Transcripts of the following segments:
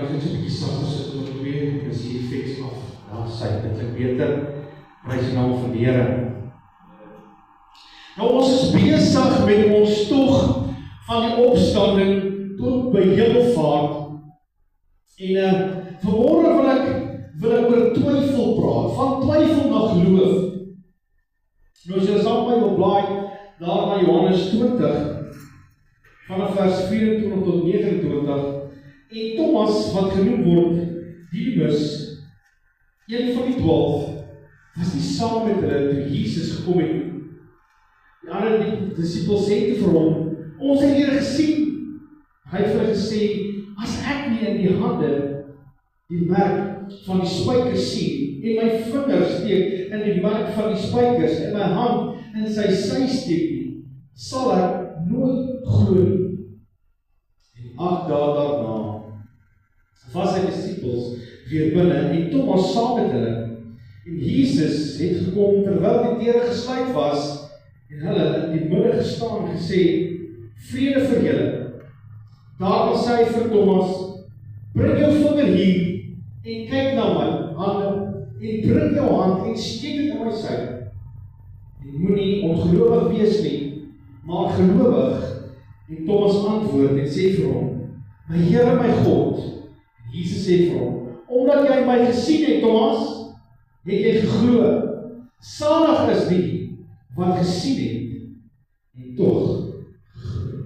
ek gaan so 'n bietjie sagter sit om te weet, is die effects af. Ja, sy, dit klink beter. Prys die naam van die Here. Nou, ons is besig met ons tog van die opstanding tot by hemelvaart. En vanmôre wil ek oor twyfel praat, van twyfel na geloof. Nou, as jy saam met my wil blaai, daar na Johannes 20, vanaf vers 24 tot 29, en Thomas, wat genoem word, Didymus, een van die 12, was nie saam met hulle toe Jesus gekom het. Die ander discipels sê te vir hom, ons het Here gesien. Hy het vir hulle gesê, as ek nie in die hande die merk van die spykers sien, en my vinger steek in die merk van die spykers, en my hand in sy sy steek nie, sal ek nooit glo nie. En 8 dae daarna was sy discipels weer binne, en Thomas saam met hulle. En Jesus het gekom terwyl die deure gesluit was, en hulle in die middag gestaan en gesê, vrede vir julle. Daarna sê hy vir Thomas, bring jou vinger hier, en kyk na my hande, en bring jou hand, en steek dit in my sy. En moenie ongelowig wees nie, maar gelowig. En Thomas antwoord en sê vir hom, my Here, my God. En Jesus sê vir hom, omdat jy my gesien het, Thomas, het jy geglo. Salig is die wat gesien het, en tog geglo.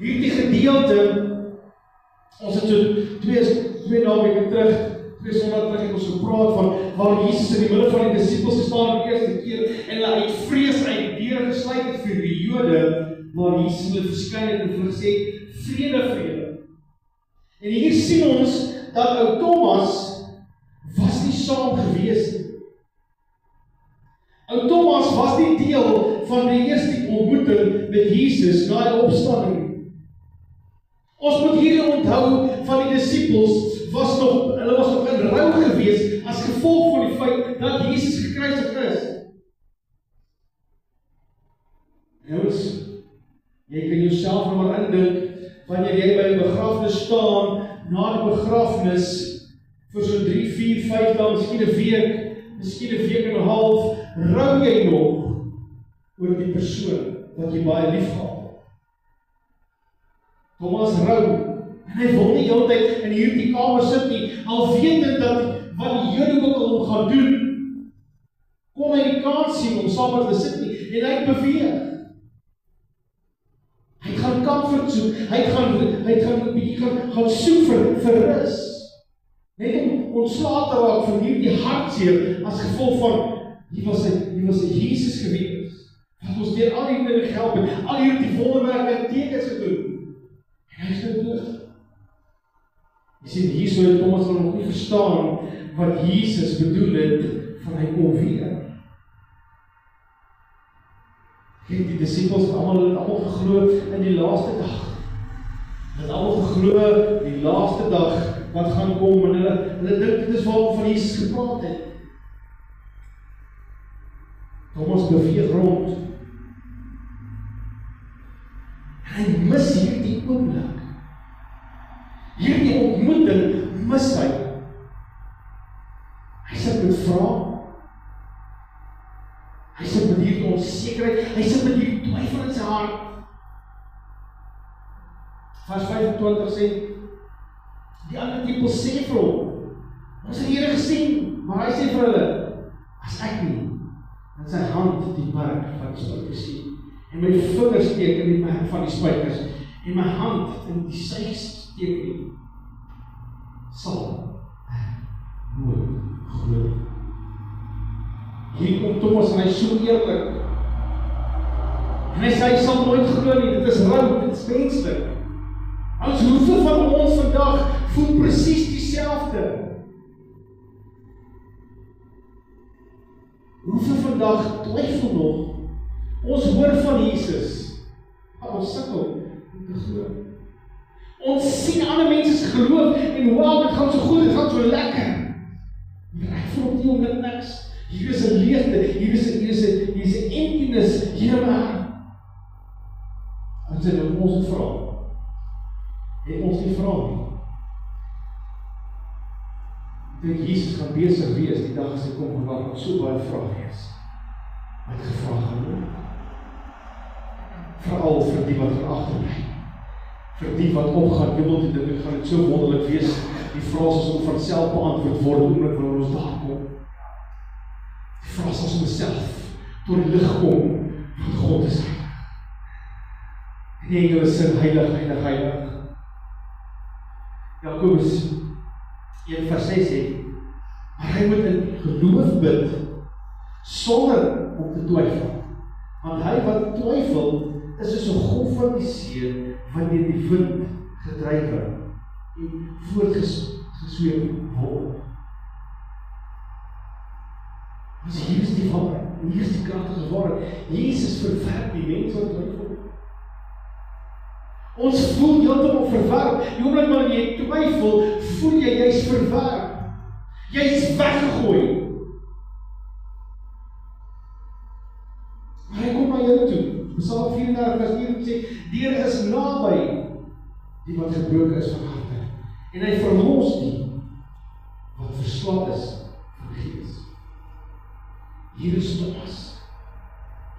Hierdie gedeelte, ons het so twee naweke terug, 2 Sondae terug het ons gepraat van waar Jesus in die midde van die discipels gestaan die eerste keer, en hulle uit vrees uit die deure gesluit het vir die Jode, waar Jesus hulle verskyn het en hulle gesê, vrede vir julle. En hier sien ons dat ou Thomas was nie saam gewees nie. Ou Thomas was nie deel van die eerste ontmoeting met Jesus na die opstanding. Ons moet hier onthou van die disciples, hulle was nog in rou gewees as gevolg van die feit dat Jesus gekruisig is. Jongens, jy kan jouself nog maar indink, wanneer jy by 'n begrafnis staan, na die begrafnis, vir so 3, 4, 5 dae, miskien 'n week, miskien 'n week en 'n half, rou jy nog oor die persoon wat jy baie lief gehad het. Thomas rou, en hy wil nie heeltyd in hierdie kamer sit nie, al weet dit dat wat die Jode ook al gaan doen, kom hy die kans sien om saam met hulle sit nie, en hy beweeg. Hy gaan comfort soek, hy gaan 'n bietjie gaan soek vir rus. Net om ontslae te raak van hierdie hartseer as gevolg van hier was 'n Jesus gewees, wat ons deur al die dinge gehelp het, al hierdie wonderwerke en tekens gedoen. En hy is nou dood. Jy sien, hier sou Thomas nog nie verstaan wat Jesus bedoel het van hy kom weer. Kijk, die disciples het allemaal geglo in die laaste dag. Het allemaal geglo die laaste dag wat gaan kom, en hulle dink dit is waarom van Jesus gepraat het. Thomas beweeg rond. En hy mis hierdie oomblik. Hierdie ontmoeting mis hy. Hy sit met vrae. Hy sit met hierdie onsekerheid, hy sit met hierdie twyfel in sy hart. Vers 25 sê, die ander discipels sê vir hom, ons het die Here gesien, maar hy sê vir hulle, as ek nie, in sy hand die merk van die spykers sien, en my vinger steek in die merk van die spykers, en my hand in die sy steek nie, sal ek nooit glo. Hier kom Thomas en hy is so eerlik. En hy sê, hy sal nooit glo nie, dit is rou, dit is menslik. Als hoeveel van ons vandag voel presies dieselfde? Hoeveel vandag twyfel nog? Ons hoor van Jesus, maar ons sukkel om te glo. Ons sien ander mense geloof en wow, dit gaan so goed, dit gaan so lekker. Maar ek voel op die oomblik niks. Hier is 'n leegte, hier is 'n emptiness hier in my hart. En sê, ons het vra, het ons nie vra nie. Toe Jesus gaan besig wees, die dag as hy kom, waar ons so baie vrae wees. Hy het gevra genoeg. Veral vir die wat van agterbly. Vir die wat opgaan, jubel die dinge, gaan het so wonderlik wees, die vrae sal om vanself beantwoord word, omdat wanneer ons daar kom. Die vrae sal homself door die lig kom, van God is heilig. En die engele sing, heilig, heilig, heilig. Jakobus 1 vers 6 sê, maar hy moet in geloof bid, sonder om te twyfel. Want hy wat twyfel, is soos 'n golf van die see, wanneer die wind gedryf word en voortgesweep word. Dus hier is die waarheid, en hier is die kragtige waarheid. Jesus verwerp die mens wat twyfel. Ons voel heeltemal verwerp. Die oomblik wanneer jy twyfel, voel jy's verwerp. Jy's weggegooi. Maar hy kom na jou toe. Psalm 34 vers 4 sê, die Here is naby die wat gebroken is van harte. En hy verlos die wat verslaan is van gees. Hier is Thomas.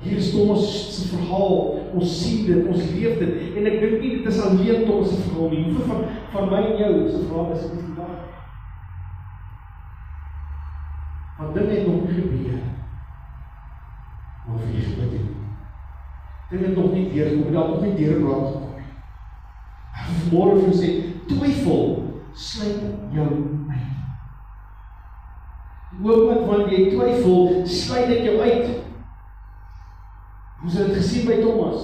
Hier is Thomas se verhaal, ons sien dit, ons leef dit, en ek dink nie, dit is alleen Thomas se verhaal nie, hoeveel van my en jou se verhaal is dit die dag. Want dit het nog nie gebeur, maar vir jy gebid het. Dit het nog nie deurgekom, dat nog nie deurbraak gekom nie. En vanmorgen vir sê, twyfel, sluit jou uit. Die oomblik wanneer jy twyfel, sluit dit jou uit. Ons het het gesien by Thomas.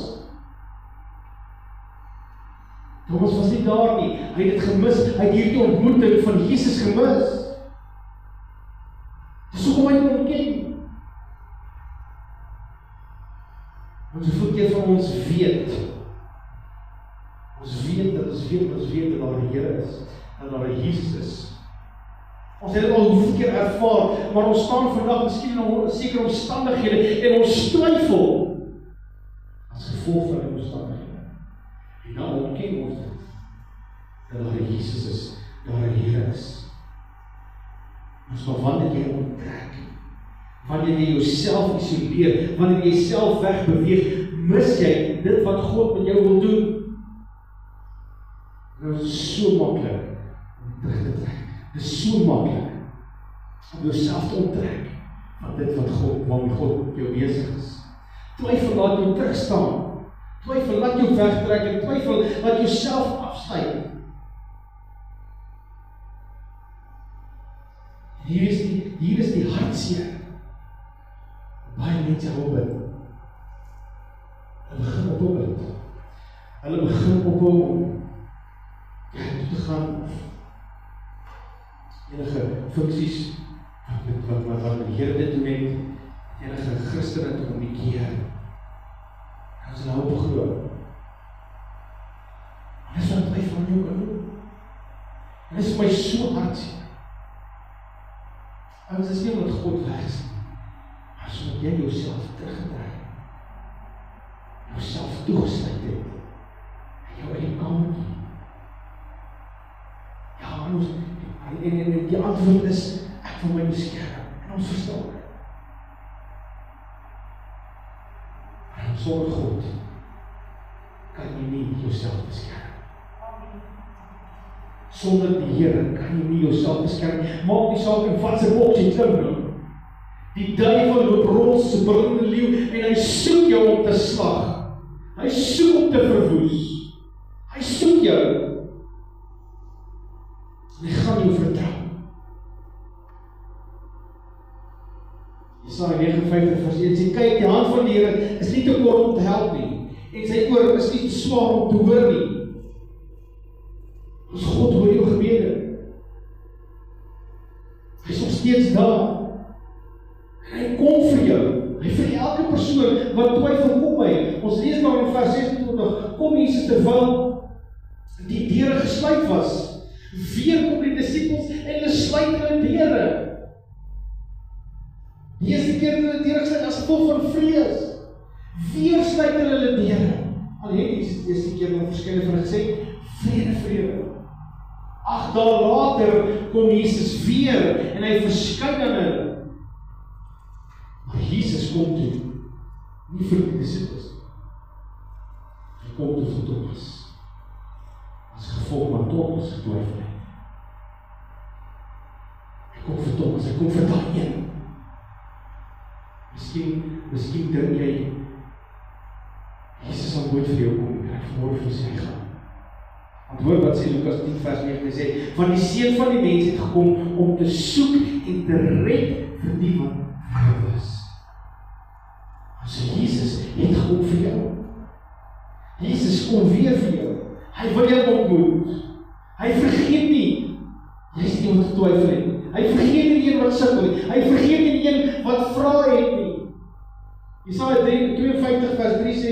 Thomas was nie daar nie, hy het het gemis, hy het hierdie ontmoeting van Jesus gemis. Dis hoekom hy het ontken. Want soveel keer van ons weet, dat daar 'n Here is, dat daar 'n Jesus is. Ons het dit al hoeveel keer ervaar, maar ons staan vandag miskien in sekere omstandighede en ons twyfel as gevolg van die omstandighede. En dan ontken ons dit, dat daar 'n Jesus is, daar 'n Here is. Ons maar wanneer jy onttrek, wanneer jy jouself isoleer, wanneer jy self wegbeweeg, mis jy dit wat God met jou wil doen. Dit is so maklik om terug te trek. Dit is so maklik om jouself te onttrek van dit wat God, waarmee God met jou besig is. Twyfel laat jou terugstaan. Twyfel laat jou wegtrek en twyfel laat jouself afsluit. Hier is die hartseer. Baie mense hou bid. Hulle begin op bid. Hulle begin op toe te gaan enige funksies wat die Here dit doen het, enige Christene te communikeer. En as hulle hoop glo. En dis wat my van jou kan doen. En dis vir my so hartseer. En dit is nie omdat God weg is, maar sodat jy jouself teruggetrek, jouself toegesluit het, en jou eie kamertjie. Ja, en die antwoord is, ek wil my beskerm, en ons verstaan. En sonder God, kan jy nie jouself beskerm. Sonder die Here kan jy nie jouself beskerm. Maak die saak in wat se boks jy klim nie. Die duivel loop rond soos 'n brullende leeu en hy soek jou om te slag. Hy soek om te verwoes. Hy soek jou. En hy gaan jou vertrou. Jesaja 59 vers 1 sê, kyk, die hand van die Here is nie te kort om te help nie, en sy oor is nie te swaar om te hoor nie. Ons God hoor jou gebede. Hy is nog steeds daar. En hy kom vir jou. Hy vir elke persoon wat twyfel kom by. Ons lees daar in vers 26, kom Jesus terwyl die deure gesluit was. Weer kom die disippels en hulle sluit hulle deure. Die eerste keer hulle deure gesluit as gevolg van vrees. Weer sluit hulle deure. Al het die eerste keer nog verskillende van gesê, vrede. 8 dae later kom Jesus weer en hy verskyn aan hulle. Maar Jesus kom toe, nie vir die disippels. Hy kom toe vir Thomas. As gevolg van Thomas getwyfel het. Hy kom vir Thomas, hy kom vir daai een. Miskien dink jy, Jesus sal nooit vir jou kom, en hy vanmôre vir sy gaan. Want hoor wat sê Lukas 10 vers 9, hy sê, want die Seun van die mens het gekom om te soek en te red vir die wat verloor is. So Jesus het gekom vir jou. Jesus kom weer vir jou. Hy wil jou ontmoet. Hy vergeet nie. Jy is nie wat twyfel het. Hy vergeet nie die een wat sukkel nie. Hy vergeet nie die een wat vra het nie. Jesaja 52 vers 3 sê,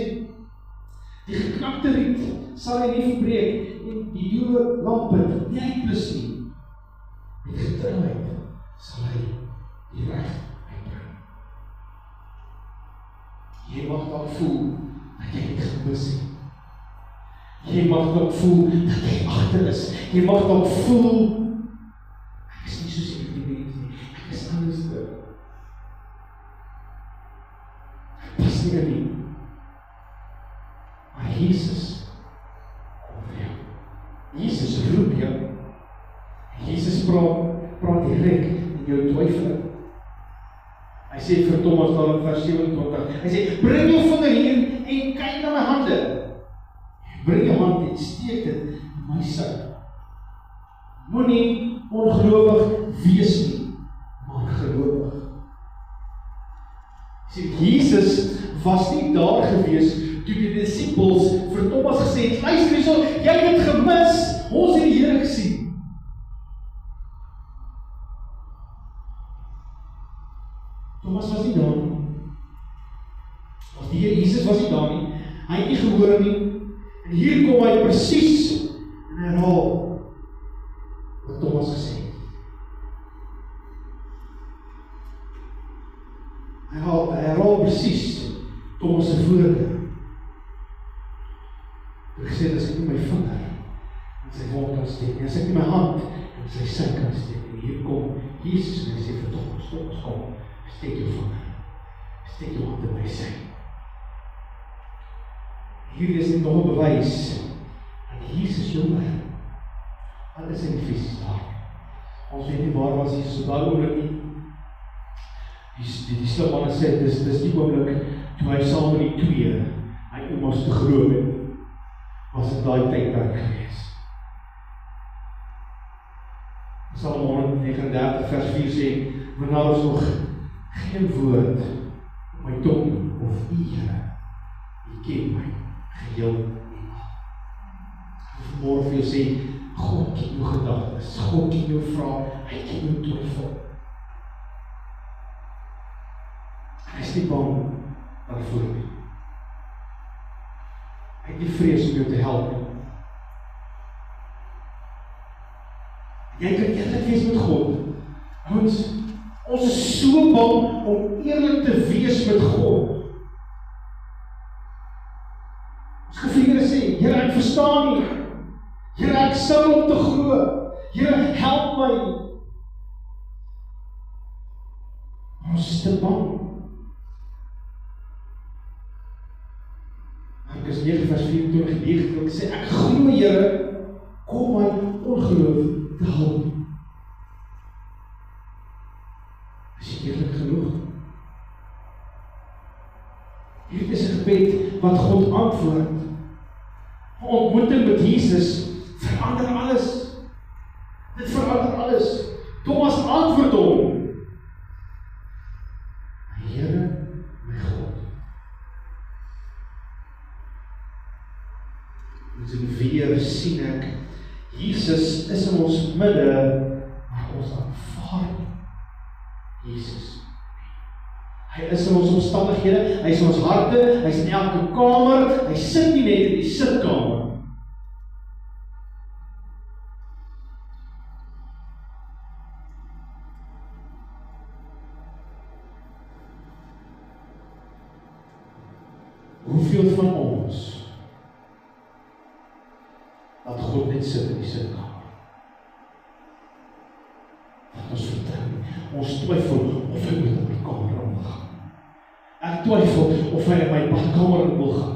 die geknakte riet sal hy nie verbreek en die doewe lampunt nie uitblus nie. Met getrouheid sal hy die reg uitbring. Jy mag dalk voel dat jy het gemis het. Jy mag dalk voel dat jy agter is. Jy mag dalk voel ek is nie soos die mens nie. Ek is anders. Ek pas nie in nie. Maar Jesus kom vir jou. Jesus roep jou. Jesus praat direk in jou twyfel. Hy sê vir Thomas daar in vers 27, hy sê, bring jou vinger hier en kyk na my hande. Bring jou hand en steek dit in my sy. Moenie ongelowig wees nie, maar gelowig. Sê, Jesus was nie daar gewees toe die disippels vir Thomas gesê het, luister hierso, jy het gemis, ons het die Here gesien. Thomas was nie daar nie. As die Here Jesus was nie daar nie. Hy het nie gehoor nie. En hier kom hy presies en herhaal wat Thomas gesê het. Hy herhaal presies Thomas se woorde. Hy gesê, as ek nie my vinger in sy wond kan steek, as ek nie my hand in sy sy kan steek, en hier kom Jesus en hy sê vir Thomas, kom, steek jou vinger, steek jou hand in my sy. Hier is dit nog 'n bewys dat Jesus jou werk. Alles in die fisies daar. Ons weet nie waar was Jesus op daai oomblik nie. Die slim manne sê, dis die oomblik toe hy saam met die twee hy oumas te glo het, was dit daai tydperk gewees. Psalm 139 vers 4 sê, want daar is nog geen woord op my tong of U Here, U ken my geheel en al. Vanmôre vir jou sê, God ken jou gedagtes, God ken jou vrae, hy ken jou twyfel. Hy is nie bang daarvoor nie. Hy het nie vrees om jou te help nie. Jy kan eerlik wees met God. Ons is so bang om eerlik te wees met God. Ons gevriende sê, Here, ek verstaan nie. Here, ek sukkel om te glo. Here, help my. Ons is te bang. Markus 9 vers 24 sê, ek glo, Here, kom my ongeloof te help. Is jy eerlik genoeg? Hier is 'n gebed wat God antwoord. 'n Ontmoeting met Jesus verander alles. Dit verander alles. Thomas antwoord hom. Here, my God. En weer sien ek, Jesus is in ons midde, maar ons aanvaar Jesus. Hy is in ons omstandighede, hy is in ons harte, hy is in elke kamer, hy sit nie net in die sitkamer. Hoeveel van ons dat God net sit in die sitkamer. Want ons vertrou nie. Ons twyfel of hy moet op die kamer omgaan. Ek twyfel of hy in my badkamer wil gaan.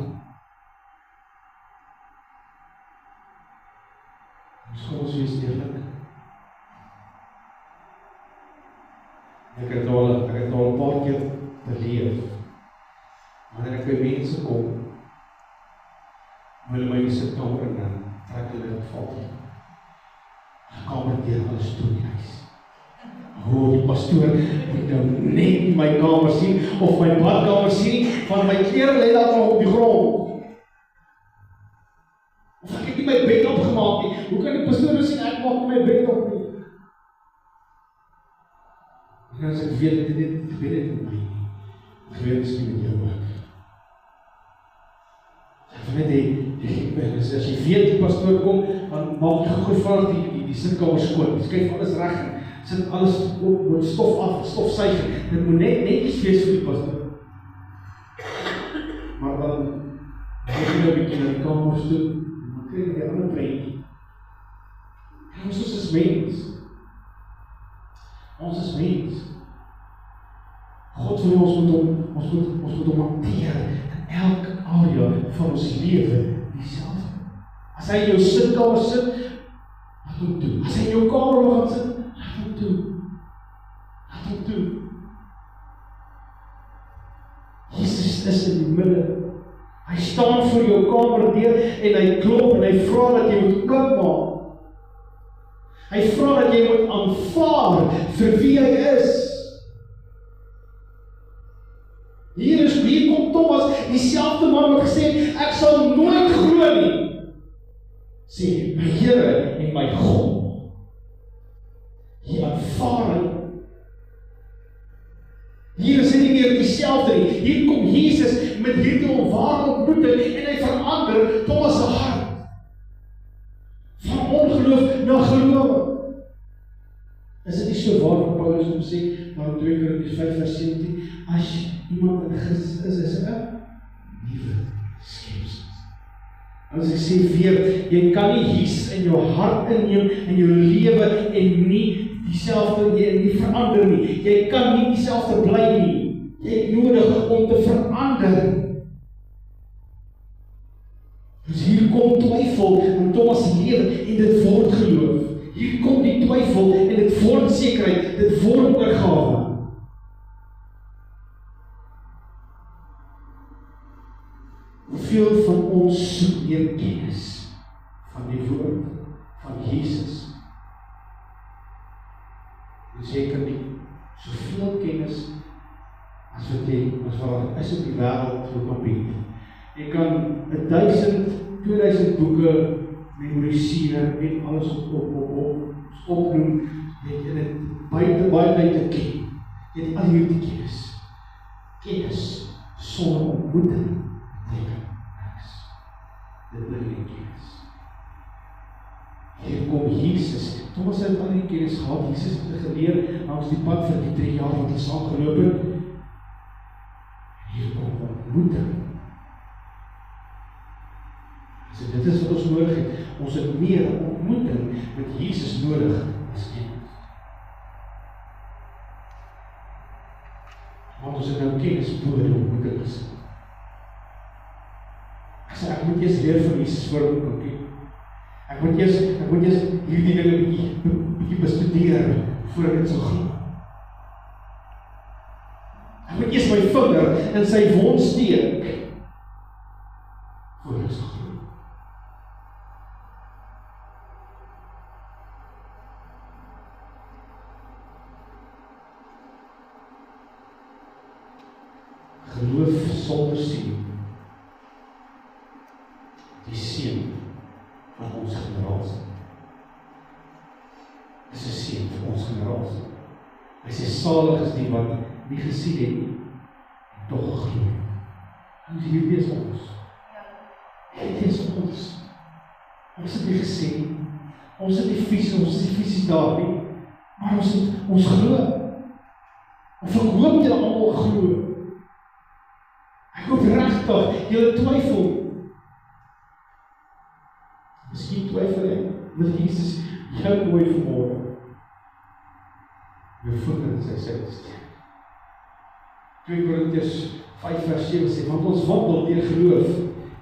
Ons wees eerlik. Ek het al 'n paar keer beleef. Wanneer ek by mense kom, hulle my in die sitkamer en dan trek hulle dit val. Die kamer deur alles toe in die huis. Die pastoor moet nou net nie my kamer sien of my badkamer sien, want my klere lê daar nog op die grond. Of ek het nie my bed opgemaak nie. Hoe kan die pastoor nou sien ek maak my bed op nie? En as ek weet dit met my, ek weet miskien met jou ook. As jy weet die pastoor kom, dan maak jy goed vinnig die sitkamer skoon. Jy skuif alles reg en sit alles op met stof af, stofsuiger. Dit moet netjies wees vir die pastoor. Maar dan jy 'n bietjie na die kamer toe, dan kry jy 'n ander prentjie. Ons is mens. Ons is mens. God wil ons moet hom hanteer in elke area van ons lewe dieselfde. As hy in jou sitkamer sit, laat hom toe. As hy in jou kamer gaan sit, laat hom toe. Laat hom toe. Jesus is in die midde. Hy staan voor jou kamerdeur en hy klop en hy vra dat jy moet oopmaak. Hy vra dat jy moet aanvaar vir wie hy is. Hier kom Thomas, dieselfde man wat gesê het, ek sal nooit glo nie. Sê, my Here en my God. Hier aanvaar hy. Hier is hy nie meer dieselfde nie. Hier kom Jesus met hierdie onware ontmoeting en hy verander Thomas se hart. Van ongeloof na geloof. Is dit nie so waar wat Paulus om sê, maar in 2 Korintiërs 5:17, as iemand in Christus is 'n nuwe skepsel. As ek sê weer, jy kan nie Jesus in jou hart inneem, in jou lewe en nie dieselfde, nie verander nie. Jy kan nie dieselfde bly nie. Jy het nodig om te verander. Dus hier kom twyfel in Thomas se lewe en dit word geloof. Hier kom die twyfel en dit word sekerheid, dit word oorgawe. Hoeveel van ons soek meer kennis van die woord van Jesus? Seker nie. Soveel kennis as wat is op die wêreld so kompleet. Jy kan 1000, 2000 boeke memoriseer en alles opnoem, en dit baie tyd te ken. Jy het al hierdie kennis. Kennis sonder ontmoeting beteken niks. Dit bly nie kennis. Hier kom Jesus. Thomas het al die kennis gehad. Jesus het geleer langs die pad vir die 3 jaar wat hy saam geloop het. Hier kom ontmoeting. So dit is wat ons nodig het. Ons het meer ontmoeting met Jesus nodig as kennis. Want ons het nou kennis bo die ontmoeting gesit. Ek moet eers leer van Jesus voor ek kan ken. Ek moet eers hierdie dinge bietjie bestudeer voor ek dit sal glo. Ek moet eers my vinger in sy wond steek voor ek sal glo. Geloof sonder sien. Die seën van ons generasie. Dis 'n seën vir ons generasie. Hy sê salig is die wat nie gesien het nie, en tog geglo het. Ons hier is ons. Dit is ons. Ons het nie gesien. Ons het nie fisies daar nie. Maar ons glo. Of ek hoop julle almal glo. Ek hoop regtig julle twyfel. Miskien twyfel jy, wil Jesus jou nooi vanmôre. Jou voet in sy sy steek. 2 Korintiërs 5 vers 7 sê, want ons wandel deur geloof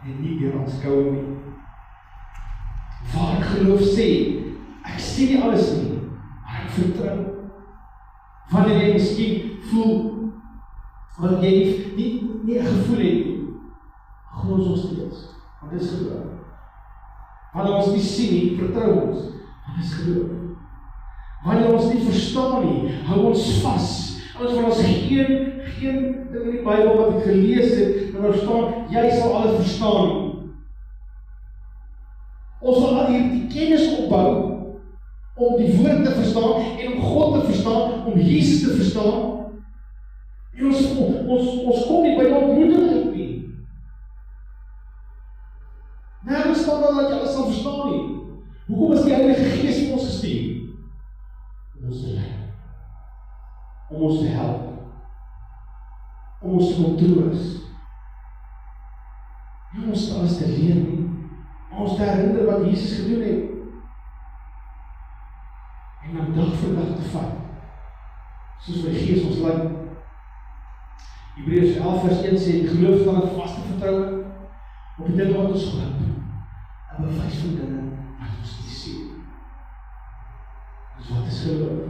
en nie deur aanskouing nie. Waar geloof sê, ek sien nie alles nie, maar ek vertrou. Wanneer jy miskien voel, want jy nie 'n gevoel het nie, glo ons steeds, want dit is geloof. Wanneer ons nie sien nie, vertrou ons, want dit is geloof. Wanneer ons nie verstaan nie, hou ons vas. Anders van ons geen ding in die Bybel wat ek gelees het, en daar staan, jy sal alles verstaan nie. Ons wil al hierdie kennis opbou, om die woord te verstaan, en om God te verstaan, om Jesus te verstaan, en ons kom nie by die ontmoeting uit nie. Nergens staan dan dat jy alles sal verstaan nie. Hoekom is die Heilige Gees vir ons gestuur? Om ons te lei, om ons te help, om ons te troos, nie om ons alles te leer nie, om ons te herinner wat Jesus gedoen het, en dan dag vir dag te vat, soos wat die Gees ons lei. Hebreërs 11 vers 1 sê, die geloof dan het vaste vertroue, op die dinge wat ons hoop, en bewys van dinge wat ons nie sien. Dus wat is geloof?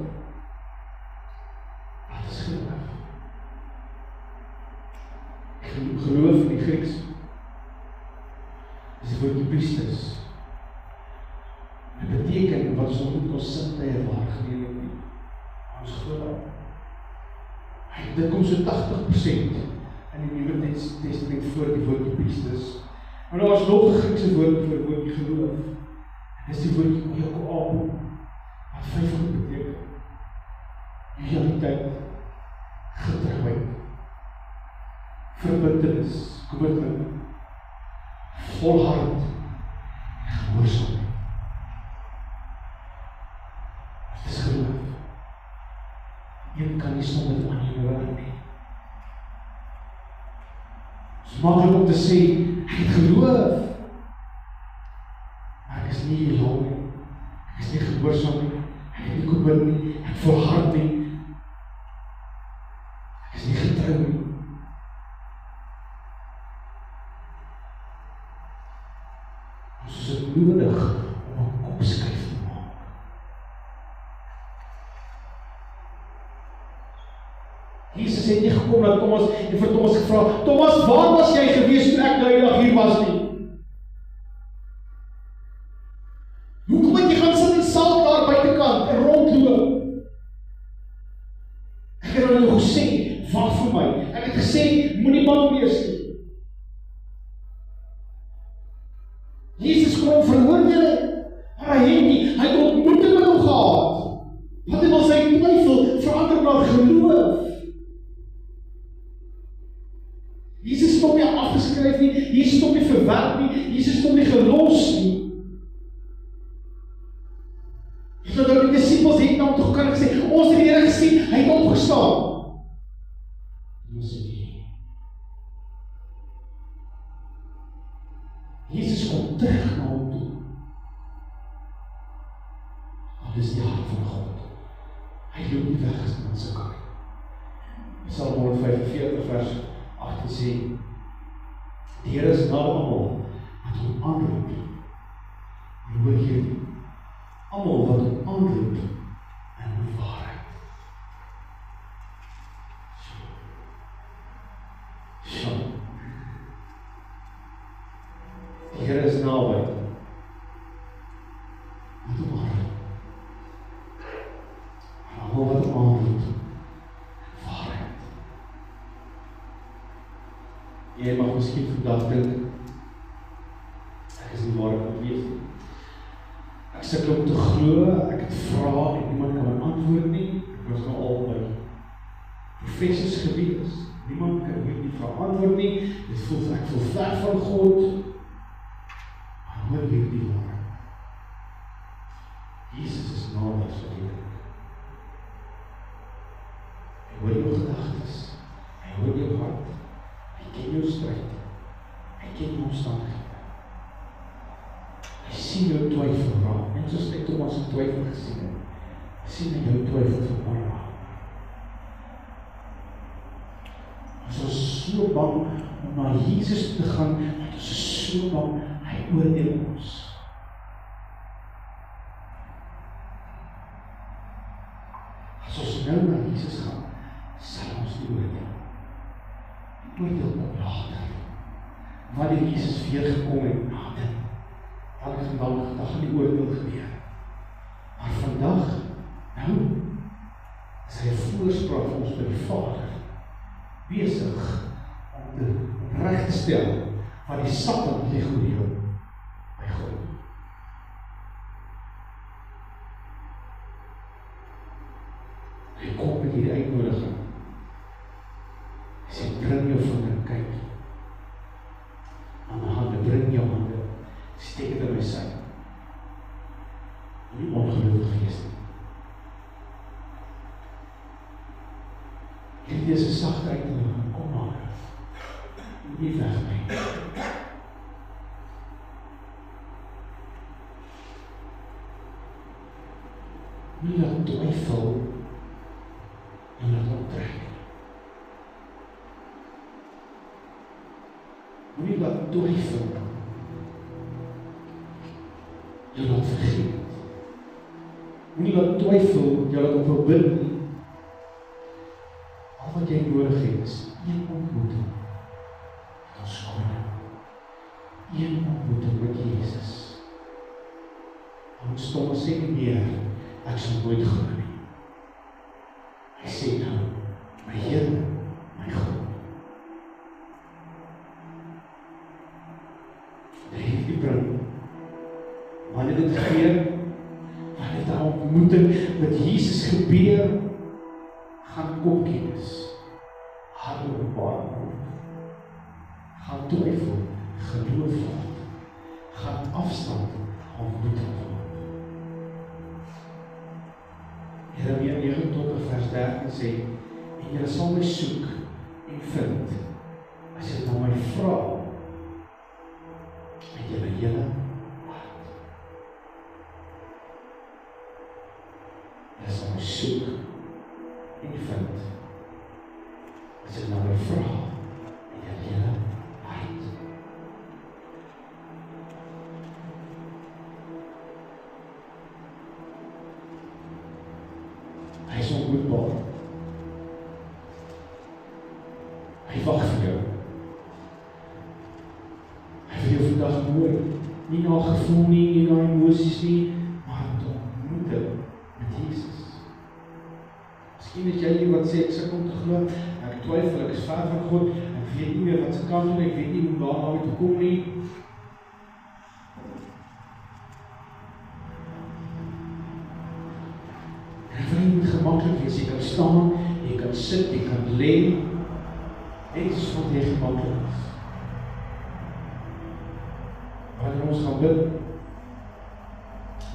Wat is geloof? Geloof in die Grieks is die woordjie pistis. Dit beteken wat ons moet ons sintuie waargeneem het nie. Ons geloof. Dit kom so 80% in die Nuwe Testament voor die woordjie pistis. Maar daar is nog 'n Griekse woord vir die woordjie geloof. Dit is die woordjie Jakob, wat 5 beteken. Loyaliteit, getrouheid, verbintenis, commitment, volhard en gehoorsaamheid. Dit is geloof. Een kan nie sonder die ander werk nie. Het is maklik om te sê, ek het geloof, maar ek is nie loyaal nie, ek is nie gehoorsaam nie, ek het nie commit nie, ek volhard nie, ek is nie getrou nie. Ons is het nodig om 'n kopskuif te maak. Jesus het nie gekom na Thomas en vir Thomas gevra, Thomas, waar was jy gewees toe ek nou die dag hier was nie? Hoekom het jy gaan sit en salt daar buitekant en rondloop? Ek het aan jou gesê, wag vir my. Ek het gesê, moenie bang wees nie. Jesus kom veroordeel, maar hy het nie, hy het ontmoeting met hom gehad. Want hy wil sy twyfel verander na geloof. Jesus het hom nie afgeskryf nie, Jesus het hom nie verwerp nie, Jesus het hom nie gelos nie. Sodat die disciples het na hom toe gekom en gesê, ons het die Here gesien, hy het opgestaan. Ons sê nie. Jesus kom terug na hom toe. Dit is die hart van God. Hy loop nie weg as iemand se kant. Psalm 145 vers 8 sê, die Here is naby almal wat hom aanroep. En hoor hierdie, almal wat hom aanroep in waarheid. So. Die Here is naby wat hom aanroep. Almal wat hom aanroep. Jy mag miskien vandag dink, ek is nie waar ek moet wees nie. Ek sukkel om te glo, ek het vra en niemand kan my antwoord nie. Ek was nou al by professors gewees. Niemand kan my nie verantwoord nie. Dit voel ek voel ver van God. Maar hoor hierdie waar. Jesus is naby vir jou. Hy hoor jou gedagtes. Hy hoor jou hart. Hy ken jou stryd, hy ken jou omstandighede. Hy sien jou jou twyfel raak. En soos ek Thomas in twyfel gesien het, sien ek jou twyfel vanmôre raak. Ons is so bang om na Jesus te gaan, want ons is so bang, hy oordeel ons. As ons nou na Jesus gaan, sal ons nie oordeel. Die oordeel kom later. Wanneer Jesus weer gekom het na dit, dan gaan die oordeel gebeur. Maar vandag, nou, is hy 'n voorspraak vir ons by die Vader, besig om te reg te stel, wat die Satan lê goeie by God. Hy kom met hierdie uitnodiging. Hy sê, bring jou vinger, kyk. Aan my hande, bring jou hande, steek het in my sy. Nie ongeloofig wees nie. Dit is 'n sagte uitnodiging, kom maar. Nie weg my. Nie laat twyfel en laat optrek. Nie laat twyfel jy laat vergeet. Nie laat twyfel jy laat opverbind nie. Al wat jy nodig het is een ontmoeting. Ons koning. Een ontmoeting met Jesus. Ons Thomas sê nie meer, ek sal nooit glo nie. Hy sê nou, my Here, my God. Hy het bring. Wanneer dit gebeur, wanneer dit 'n ontmoeting met Jesus gebeur, gaan kopkennis, harde openbaring word. Gaan twyfel, geloof word. Gaan afstand, ontmoeting word. Jeremia 29 vers 13 sê, en julle sal my soek en vind, as julle na my vra, met julle hele hart. Julle sal my soek en vind, as julle na my vra, met julle hele hart. Hy is onmoedbaar. Hy wag vir jou. Hy wil jou vandag mooi, nie na gevoel nie na emosies nie, maar om te ontmoet met Jesus. Miskien is jy wat sê, ek sukkel om te glo, ek twyfel, ek is ver van God, ek weet nie meer wat se kant doen, ek weet nie hoe daarna te kom nie. Jy moet gemaklik wees, jy kan staan, jy kan sit, jy kan lê, net soos wat jy gemaklik is. Wanneer ons gaan bid,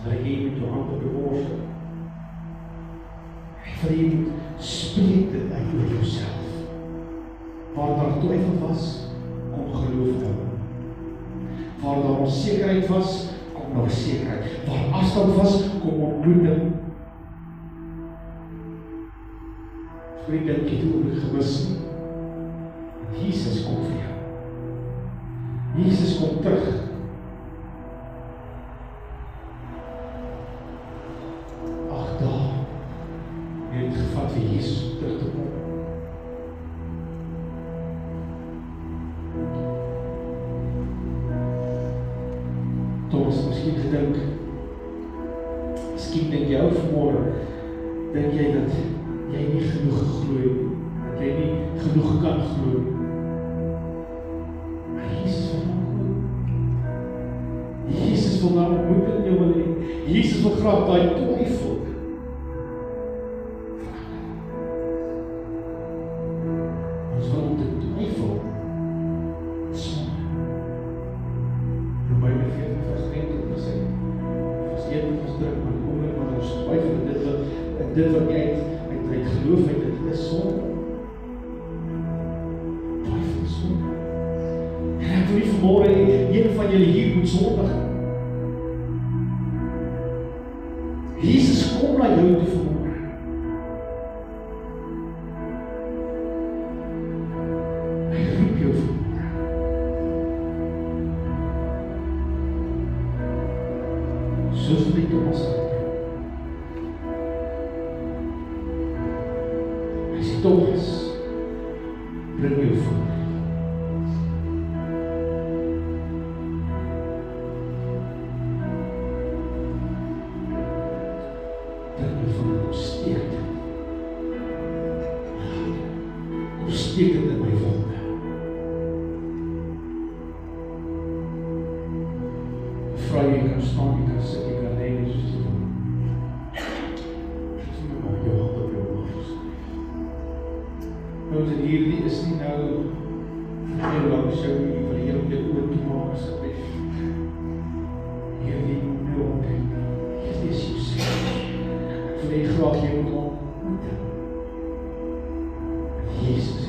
wil jy met jou hand op die borste. Ek wil jy moet spreek dit uit oor jouself. Waar daar twyfel was, kom geloof nou. Waar daar onsekerheid was, kom nog sekerheid. Waar afstand was, kom ontmoeting. Ek dink jy het oor gewis nie. Jesus kom vir jou. Jesus kom terug. Ag daar, jy het gevat vir Jesus om terug te kom. Thomas het miskien gedink, miskien dink jy ook vanmôre, dink jy dat jy nie genoeg gegloei, dat jy nie genoeg kan gloei. Maar Jesus wil nou gloei. Jesus wil nou ontmoet in jou wil hê. Jesus wil graag daai twyfel. Ons wil om te twyfel. Sonde. Romeine 14 vers 20 sê, vers 1 vers druk, maar die oomblik wat ons twyfel, dit wat jy uit geloof het, dit is sonde. Twyfel is sonde. En ek wil nie vanmôre een van julle hier moet sondig. Jesus kom na jou toe vanmôre. Hy roep jou vanmôre. Soos wat hy Thomas geroep het. Hy sê, Thomas, bring jou voor. Steek dit in my wonde. Vry, jy kan staan, jy kan sit, jy kan lê, soos jy wil. Sit my maar jou hand op jou hoofd. Nou, hierdie is nie nou heel lang so, jy wil hier op jou oor toe maak, asseblief. Hierdie nou ontdek, hierdie is jou sê. Ek wil jy graag jy moet ontmoet. Jesus.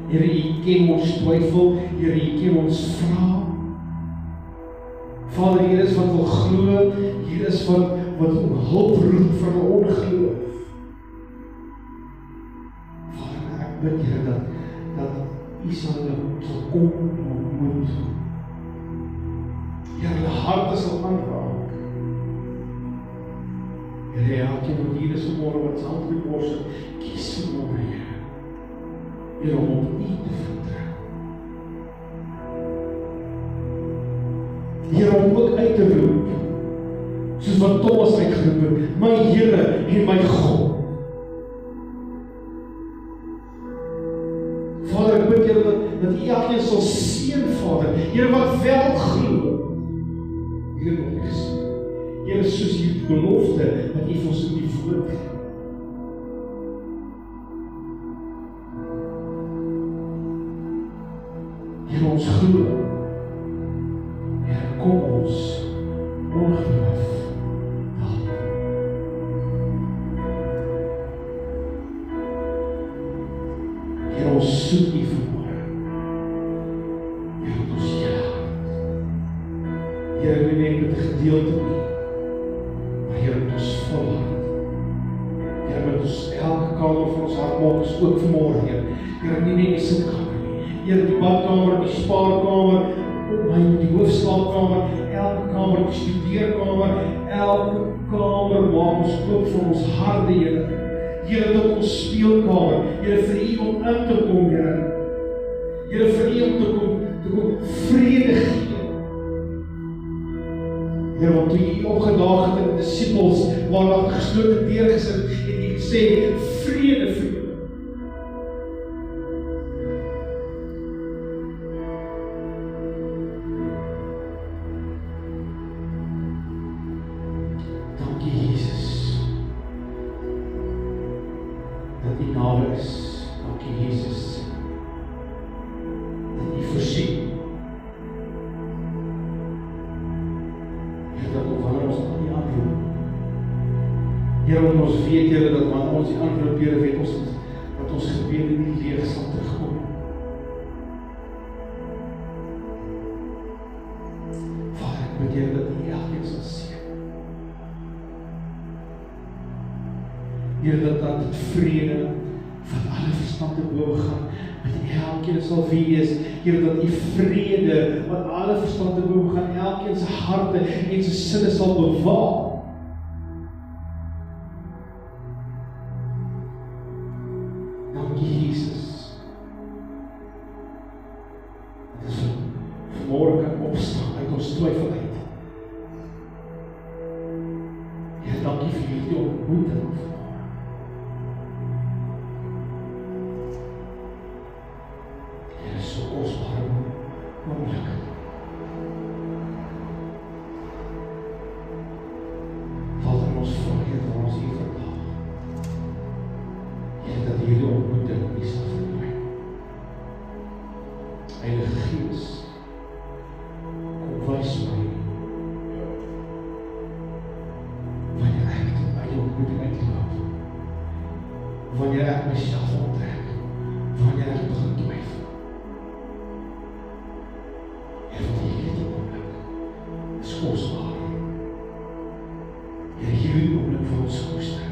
Here, U ken ons twyfel, Here, U ken ons vrae. Vader, hier is wat wil glo, hier is wat om hulp roep van ongeloof. Vader, ek bid, Here, dat U sal kom ontmoet. Here, hulle harte sal aanraak. Here, elkeen wat hier is vanmôre wat sal op die bors sit, kies vanmôre, Here. Here, om op U te vertrou. Here, om ook uit te roep, soos wat Thomas uitgeroep het, my Here en my God. Vader, ek bid Here dat U elkeen sal seën, Vader. Here, wat wel glo. Here, wat ek sê. Here, soos U belofte wat U vir ons in die woord gee. Here, ons glo. Here, kom ons ongeloof help. Here, ons soek U vanmôre. Here, ons hart. Here, nie net met 'n gedeelte nie, maar Here, met ons vol hart. Here, met ons elke kamer van ons hart maak ons oop vanmôre, Here. Here, nie net die sitkamer. Here, die badkamer, die spaarkamer, die hoofslaapkamer, elke kamer, die studeerkamer, elke kamer maak ons oop vir ons harte, Here. Here, tot ons speelkamer, Here, vir U om in te kom, Here. Here, vir U om te kom vrede gee. Here, want toe U opgedaag het in die disippels, waar daar geslote deur gesit, en U gesê, vrede vir julle. Here, ons weet, Here, dat wanneer ons die aanroep, Here, weet ons dat ons gebede nie leeg sal terugkom. Vader, ek bid, Here, dat U elkeen sal seën. Here, dat dit vrede van alle verstand te bowe gaan, met elkeen sal wees, Here, dat U vrede wat alle verstand te bowe gaan, elkeen se harte en se sinne sal bewaar. Jesus. Dat is vanmôre kan opstaan uit ons twyfel uit. Here, dankie vir hierdie ontmoeting vanmôre. Here, so kosbaar oomblik. ek myself onttrek, wanneer ek begin twyfel. Here, hierdie oomblik is kosbaar. Here, hierdie oomblik vir ons koester.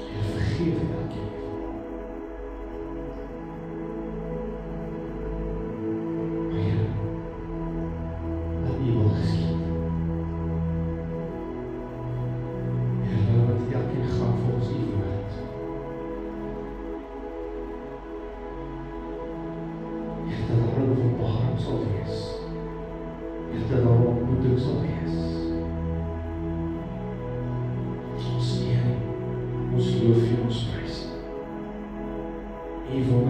Here, vergeef elkeen. Ons loof U, ons prys. U wonderlike